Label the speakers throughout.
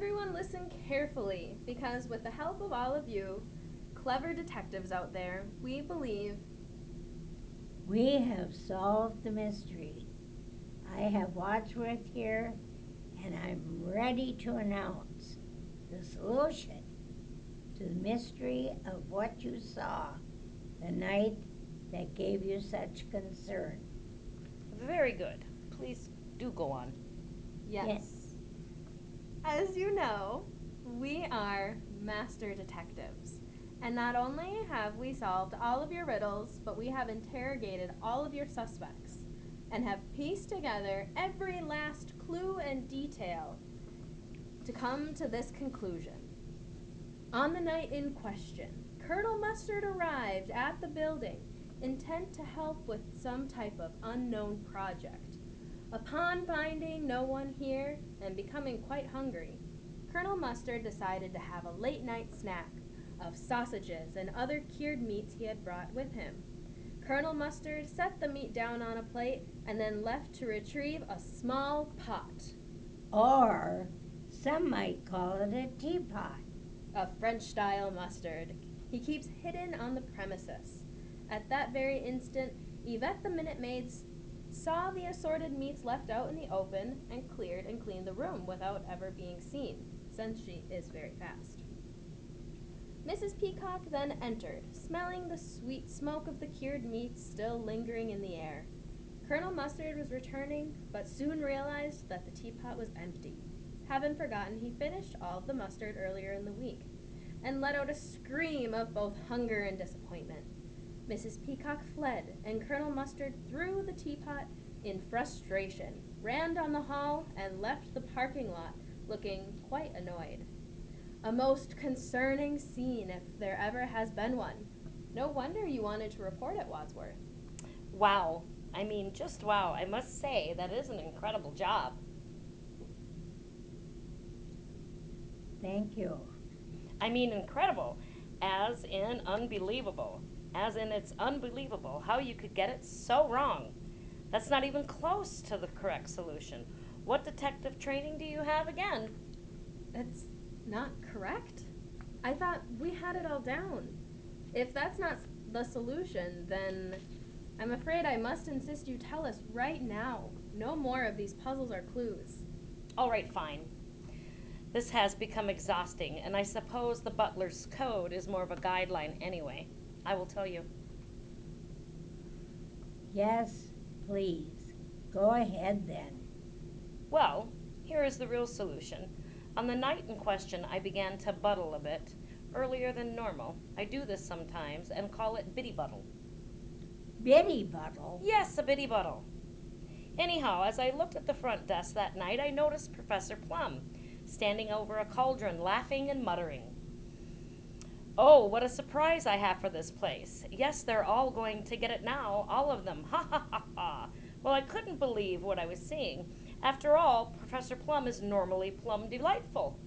Speaker 1: Everyone listen carefully, because with the help of all of you, clever detectives out there, we believe
Speaker 2: We have solved the mystery. I have Wadsworth here, and I'm ready to announce the solution to the mystery of what you saw the night that gave you such concern.
Speaker 3: Very good. Please do go on.
Speaker 2: Yeah.
Speaker 1: yes. As you know, we are master detectives. And not only have we solved all of your riddles, but we have interrogated all of your suspects and have pieced together every last clue and detail to come to this conclusion. On the night in question, Colonel Mustard arrived at the building, intent to help with some type of unknown project. Upon finding no one here and becoming quite hungry, Colonel Mustard decided to have a late night snack of sausages and other cured meats he had brought with him. Colonel Mustard set the meat down on a plate and then left to retrieve a small pot.
Speaker 2: Or some might call it a teapot.
Speaker 1: A French style mustard he keeps hidden on the premises. At that very instant, Yvette the Minute Maid saw the assorted meats left out in the open and cleared and cleaned the room without ever being seen, since she is very fast. Mrs. Peacock then entered, smelling the sweet smoke of the cured meats still lingering in the air. Colonel Mustard was returning, but soon realized that the teapot was empty, having forgotten he finished all of the mustard earlier in the week, and let out a scream of both hunger and disappointment. Mrs. Peacock fled, and Colonel Mustard threw the teapot in frustration, ran down the hall, and left the parking lot looking quite annoyed. A most concerning scene, if there ever has been one. No wonder you wanted to report it, Wadsworth.
Speaker 3: Wow. I mean, just wow. I must say, that is an incredible job.
Speaker 2: Thank you.
Speaker 3: I mean, incredible, as in unbelievable. As in, it's unbelievable how you could get it so wrong. That's not even close to the correct solution. What detective training do you have again?
Speaker 1: It's not correct? I thought we had it all down. If that's not the solution, then I'm afraid I must insist you tell us right now. No more of these puzzles or clues.
Speaker 3: All right, fine. This has become exhausting, and I suppose the butler's code is more of a guideline anyway. I will tell you.
Speaker 2: Yes, please. Go ahead then.
Speaker 3: Well, here is the real solution. On the night in question, I began to buddle a bit earlier than normal. I do this sometimes and call it biddy buddle.
Speaker 2: Biddy Buttle.
Speaker 3: Yes, a biddy buddle. Anyhow, as I looked at the front desk that night, I noticed Professor Plum standing over a cauldron, laughing and muttering. Oh, what a surprise I have for this place. Yes, they're all going to get it now, all of them. Ha ha ha ha. Well, I couldn't believe what I was seeing. After all, Professor Plum is normally plum delightful.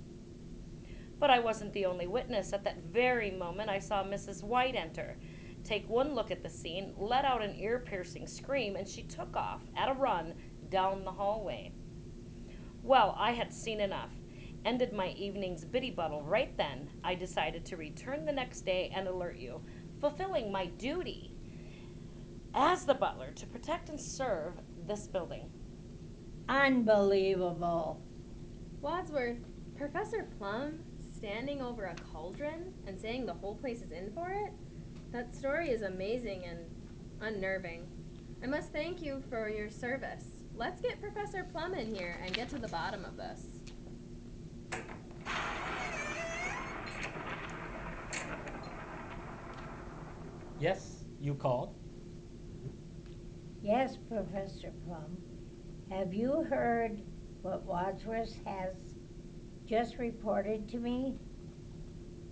Speaker 3: But I wasn't the only witness. At that very moment, I saw Mrs. White enter, take one look at the scene, let out an ear piercing scream, and she took off at a run down the hallway. Well, I had seen enough. Ended my evening's biddy buttle right then. I decided to return the next day and alert you, fulfilling my duty as the butler to protect and serve this building.
Speaker 2: Unbelievable.
Speaker 1: Wadsworth, Professor Plum standing over a cauldron and saying the whole place is in for it? That story is amazing and unnerving. I must thank you for your service. Let's get Professor Plum in here and get to the bottom of this.
Speaker 4: Yes, you called?
Speaker 2: Yes, Professor Plum. Have you heard what Wadsworth has just reported to me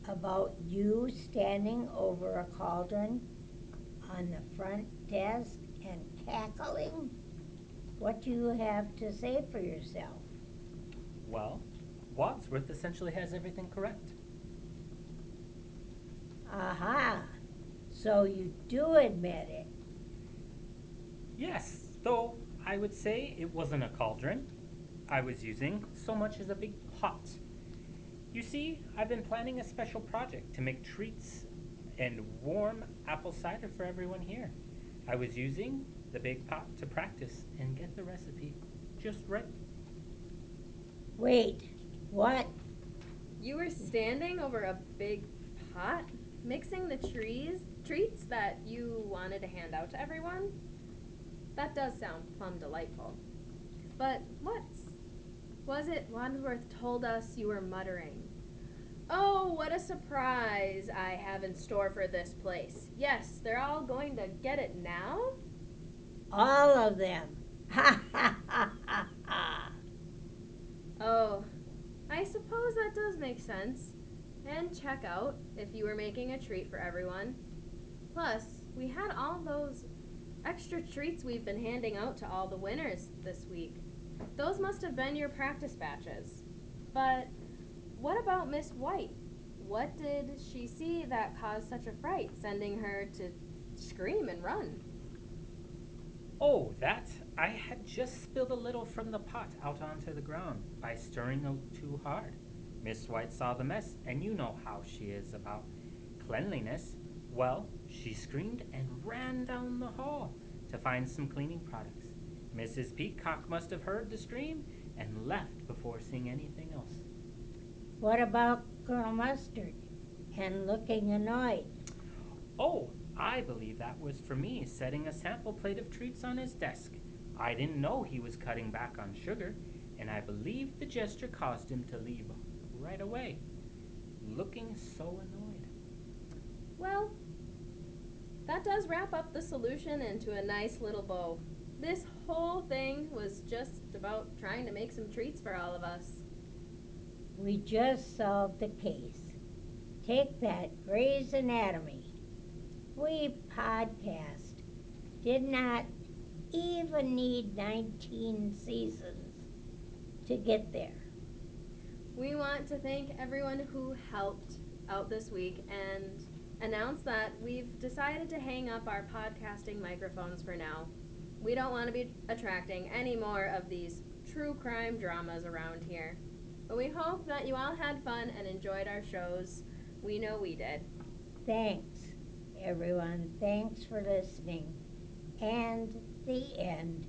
Speaker 2: about you standing over a cauldron on the front desk and cackling? What do you have to say for yourself?
Speaker 4: Well, Wadsworth essentially has everything correct.
Speaker 2: Aha! So you do admit it.
Speaker 4: Yes, though I would say it wasn't a cauldron. I was using so much as a big pot. You see, I've been planning a special project to make treats and warm apple cider for everyone here. I was using the big pot to practice and get the recipe just right.
Speaker 2: Wait, what?
Speaker 1: You were standing over a big pot, mixing the treats that you wanted to hand out to everyone? That does sound plumb delightful. But what was it Wadsworth told us you were muttering? Oh, what a surprise I have in store for this place. Yes, they're all going to get it now?
Speaker 2: All of them. Ha ha ha ha ha.
Speaker 1: Oh, I suppose that does make sense. And check out if you were making a treat for everyone. Plus, we had all those extra treats we've been handing out to all the winners this week. Those must have been your practice batches. But what about Miss White? What did she see that caused such a fright, sending her to scream and run?
Speaker 4: Oh, that? I had just spilled a little from the pot out onto the ground by stirring too hard. Miss White saw the mess, and you know how she is about cleanliness. Well, she screamed and ran down the hall to find some cleaning products. Mrs. Peacock must have heard the scream and left before seeing anything else.
Speaker 2: What about Colonel Mustard? And looking annoyed.
Speaker 4: Oh, I believe that was for me setting a sample plate of treats on his desk. I didn't know he was cutting back on sugar, and I believe the gesture caused him to leave right away, looking so annoyed.
Speaker 1: Well, that does wrap up the solution into a nice little bow. This whole thing was just about trying to make some treats for all of us.
Speaker 2: We just solved the case. Take that, Grey's Anatomy. We podcast did not even need 19 seasons to get there.
Speaker 1: We want to thank everyone who helped out this week and announce that we've decided to hang up our podcasting microphones for now. We don't want to be attracting any more of these true crime dramas around here. But we hope that you all had fun and enjoyed our shows. We know we did.
Speaker 2: Thanks, everyone. Thanks for listening. And the end.